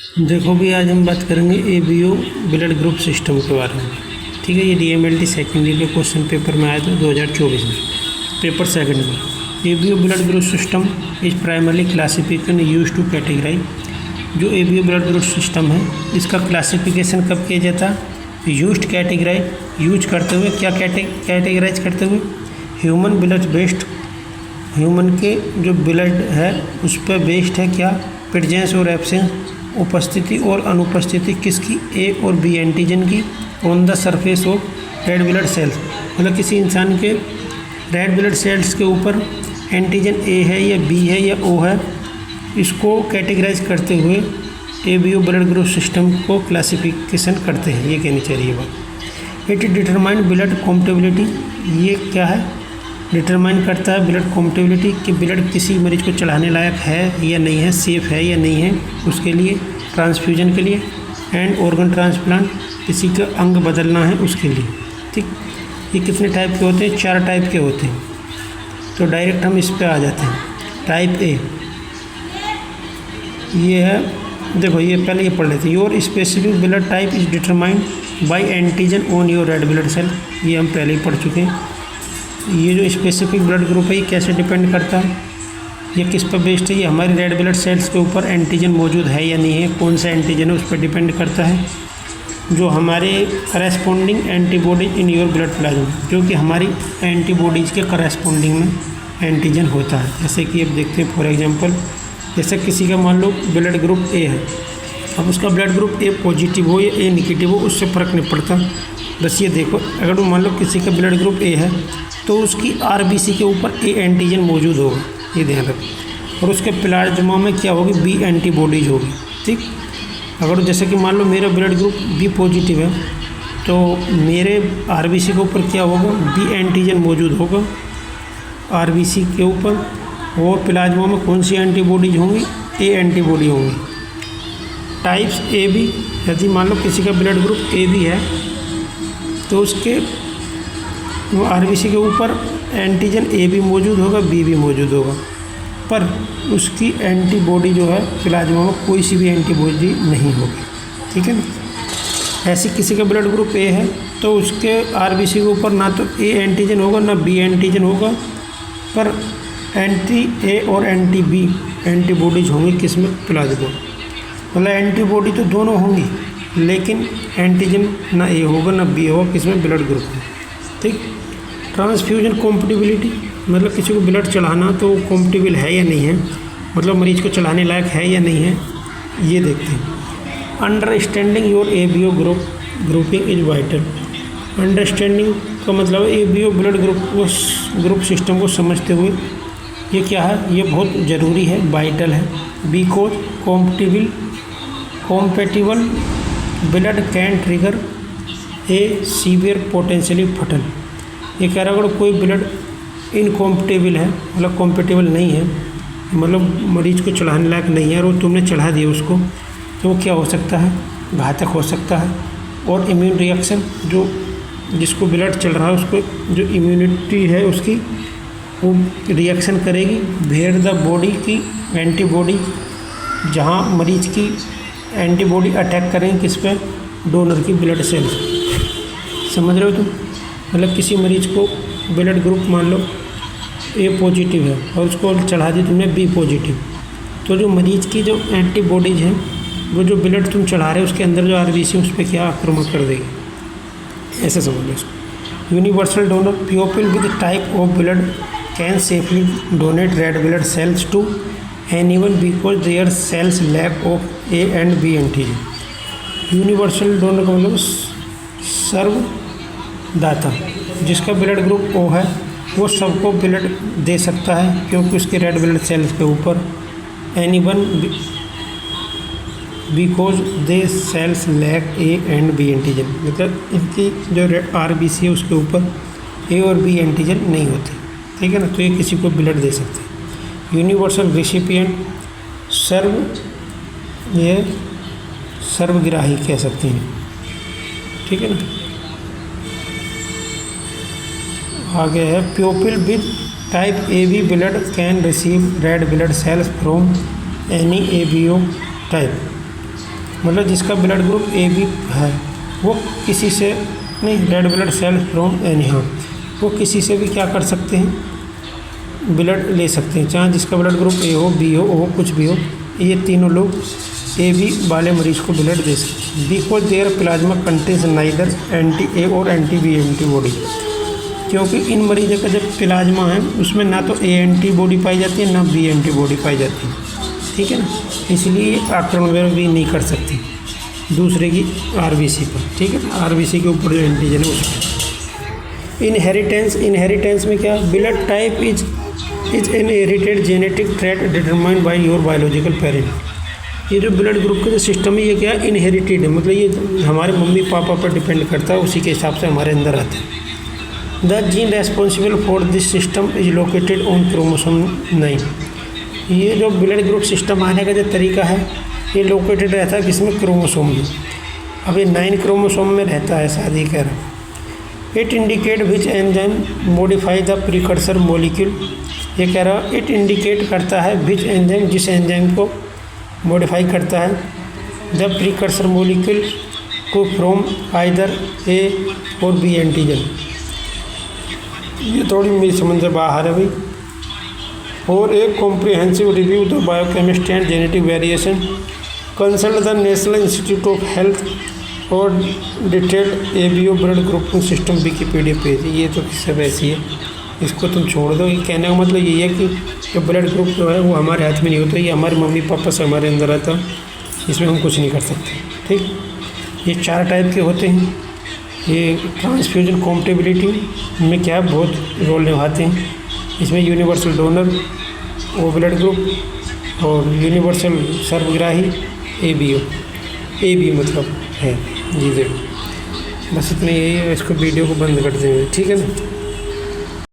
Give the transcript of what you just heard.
देखो भी आज हम बात करेंगे एबीओ ब्लड ग्रुप सिस्टम के बारे में। ठीक है, ये डीएमएलटी सेकेंडरी के क्वेश्चन पेपर में आया था 2024 में, पेपर सेकंड में। ABO blood group system is primarily classification use to categorize. जो एबीओ ब्लड ग्रुप सिस्टम है इसका क्लासिफिकेशन कब किया जाता है? यूज्ड कैटेगराइज, यूज करते हुए, क्या कैटेगराइज करते हुए? ह्यूमन ब्लड बेस्ड, ह्यूमन के जो ब्लड है उस पर बेस्ड है क्या? प्रेजेंस और एब्सेंस, उपस्थिति और अनुपस्थिति किसकी? ए और बी एंटीजन की on the surface of red blood sales. मतलब किसी इंसान के रेड ब्लड सेल्स के ऊपर एंटीजन ए है या बी है या ओ है, इसको कैटेगराइज करते हुए एबीओ ब्लड ग्रुप सिस्टम को क्लासिफिकेशन करते हैं। ये कहनी चाहिए बात। इट डिटरमाइन ब्लड कॉम्पेटिबिलिटी, ये क्या है? डिटरमाइन करता है ब्लड कॉम्पेटिबिलिटी कि ब्लड किसी मरीज को चढ़ाने लायक है या नहीं है, सेफ है या नहीं है उसके लिए, ट्रांसफ्यूजन के लिए। एंड ऑर्गन ट्रांसप्लांट, किसी का अंग बदलना है उसके लिए। ठीक, ये कितने टाइप के होते हैं? 4 टाइप के होते हैं। तो डायरेक्ट हम इस पे आ जाते हैं। टाइप ए ये है, देखो ये पहले ये पढ़ लेते हैं। Your specific blood type is determined by antigen on your red blood cell, ये हम पहले ही पढ़ चुके हैं। ये जो स्पेसिफिक ब्लड ग्रुप है ये कैसे डिपेंड करता है, ये किस पर बेस्ड है? ये हमारी रेड ब्लड सेल्स के ऊपर एंटीजन मौजूद है या नहीं है, कौन सा एंटीजन है उस पर डिपेंड करता है। जो हमारे corresponding antibodies in your blood plasma, जो कि हमारी एंटीबॉडीज़ के करस्पॉन्डिंग में एंटीजन होता है। जैसे कि अब देखते हैं फॉर एग्जांपल, जैसे किसी का मान लो ब्लड ग्रुप ए है, अब उसका ब्लड ग्रुप ए पॉजिटिव हो या ए नेगेटिव हो उससे फ़र्क नहीं पड़ता। बस ये देखो, अगर वो मान लो किसी का ब्लड ग्रुप ए है तो उसकी आरबीसी के ऊपर ए एंटीजन मौजूद होगा, ये ध्यान रखो। और उसके प्लाज्मा में क्या होगी? बी एंटीबॉडीज होगी। ठीक, अगर जैसे कि मान लो मेरा ब्लड ग्रुप बी पॉजिटिव है तो मेरे आरबीसी के ऊपर क्या होगा? बी एंटीजन मौजूद होगा आरबीसी के ऊपर। और प्लाज्मा में कौन सी एंटीबॉडीज होंगी? ए एंटीबॉडी होंगी। टाइप्स ए बी, यदि मान लो किसी का ब्लड ग्रुप ए बी है तो उसके आरबीसी के ऊपर एंटीजन ए भी मौजूद होगा, बी भी मौजूद होगा, पर उसकी एंटीबॉडी जो है प्लाज्मा में कोई सी भी एंटीबॉडी नहीं होगी। ठीक है ना? ऐसे किसी का ब्लड ग्रुप ए है तो उसके आरबीसी के ऊपर ना तो ए एंटीजन होगा ना बी एंटीजन होगा, पर एंटी ए और एंटी बी एंटीबॉडीज होंगी किसमें? प्लाज्मा। मतलब एंटीबॉडी तो दोनों होंगी लेकिन एंटीजन ना ए होगा ना बी होगा, किसमें? ब्लड ग्रुप में। ठीक, ट्रांसफ्यूजन कॉम्पेटिबिलिटी, मतलब किसी को ब्लड चढ़ाना तो कॉम्पेटिबल है या नहीं है, मतलब मरीज को चढ़ाने लायक है या नहीं है, ये देखते हैं। Understanding your ABO grouping is vital. Understanding का मतलब एबीओ ब्लड ग्रुप सिस्टम को समझते हुए ये क्या है? ये बहुत ज़रूरी है, वाइटल है। Because compatible blood can trigger A severe potentially फटल। ये कह रहा है अगर कोई ब्लड इनकॉम्पेटिबल है, मतलब कॉम्पेटिबल नहीं है, मतलब मरीज को चढ़ाने लायक नहीं है और तुमने चढ़ा दिया उसको, तो वो क्या हो सकता है? घातक हो सकता है। और इम्यून रिएक्शन, जो जिसको ब्लड चल रहा है उसको जो इम्यूनिटी है उसकी वो रिएक्शन करेगी भेड़ द बॉडी की एंटीबॉडी, जहाँ मरीज की एंटीबॉडी अटैक करेंगे किस पे? डोनर की ब्लड सेल। समझ रहे हो तुम? मतलब किसी मरीज को ब्लड ग्रुप मान लो ए पॉजिटिव है और उसको चढ़ा दी तुमने बी पॉजिटिव, तो जो मरीज की जो एंटीबॉडीज हैं वो जो ब्लड तुम चढ़ा रहे हो उसके अंदर जो आरबीसी उस पर क्या आक्रमण कर देगी, ऐसे समझ लो इसको। Universal donor, people with type of blood can safely donate red blood cells to anyone because their cells lack of A and B antigen. Universal donor का मतलब सर्वदाता, जिसका ब्लड ग्रुप ओ है वो सबको ब्लड दे सकता है क्योंकि उसके रेड ब्लड सेल्स के ऊपर anyone because they cells lack A and B antigen, मतलब इनकी जो आरबीसी है उसके ऊपर ए और बी एंटीजन नहीं होते। ठीक है ना? तो ये किसी को ब्लड दे सकते हैं। यूनिवर्सल रेसिपिएंट, ये सर्वग्राही कह सकते हैं। ठीक है ना? आगे है people with type A B blood can receive red blood cells from any ABO type. मतलब जिसका ब्लड ग्रुप ए बी है वो किसी से नहीं, red blood cell from any how, वो किसी से भी क्या कर सकते हैं, ब्लड ले सकते हैं, चाहे जिसका ब्लड ग्रुप ए हो, बी हो, ओ कुछ भी हो, ये तीनों लोग ए बी वाले मरीज को ब्लड दे सकते हैं। Because their plasma contains neither anti A और एंटी बी एंटीबॉडी, क्योंकि इन मरीजों का जब प्लाज्मा है उसमें ना तो ए एंटीबॉडी पाई जाती है ना बी एंटीबॉडी पाई जाती है, ठीक है ना, इसलिए आक्रमण भी नहीं कर सकती दूसरे की आरबीसी पर, ठीक है, आरबीसी के ऊपर जो एंटीजन है उसमें। इनहेरिटेंस में क्या, blood type is inherited genetic trait determined by your biological parent. ये जो ब्लड ग्रुप का जो सिस्टम है ये क्या इनहेरिटेड है, मतलब ये हमारे मम्मी पापा पर डिपेंड करता है, उसी के हिसाब से हमारे अंदर आता है। The gene responsible for this system is located on chromosome 9। ये जो ब्लड ग्रुप सिस्टम आने का जो तरीका है ये लोकेटेड रहता है किसमें, क्रोमोसोम में। अब ये 9 क्रोमोसोम में रहता है, शादी कह रहा। It indicate which enzyme modify the precursor molecule, ये कह रहा इट इंडिकेट करता है विच एंजाइम, जिस एंजाइम को मॉडिफाई करता है द प्रीकर्सर मॉलिक्यूल को फ्रॉम आइदर ए और बी एंटीजन। ये थोड़ी मेरी समझ से बाहर है भाई। और एक comprehensive review the biochemistry and genetic variation, consult the national institute of health और detailed A B O blood grouping system Wikipedia page. ये तो सब ऐसी है, इसको तुम छोड़ दो। ये कहने का मतलब यही है कि जो ब्लड ग्रुप जो है वो हमारे हाथ में नहीं होता, ये हमारे मम्मी पापा से हमारे अंदर आता, इसमें हम कुछ नहीं कर सकते, ठीक। ये 4 टाइप के होते हैं। ये ट्रांसफ्यूजन कॉम्पेटिबिलिटी में क्या बहुत रोल निभाते हैं, इसमें universal donor O blood group और यूनिवर्सल सर्वग्राही ए बी मतलब है। जी देखो बस इतना यही है, इसको वीडियो को बंद कर देंगे, ठीक है ना।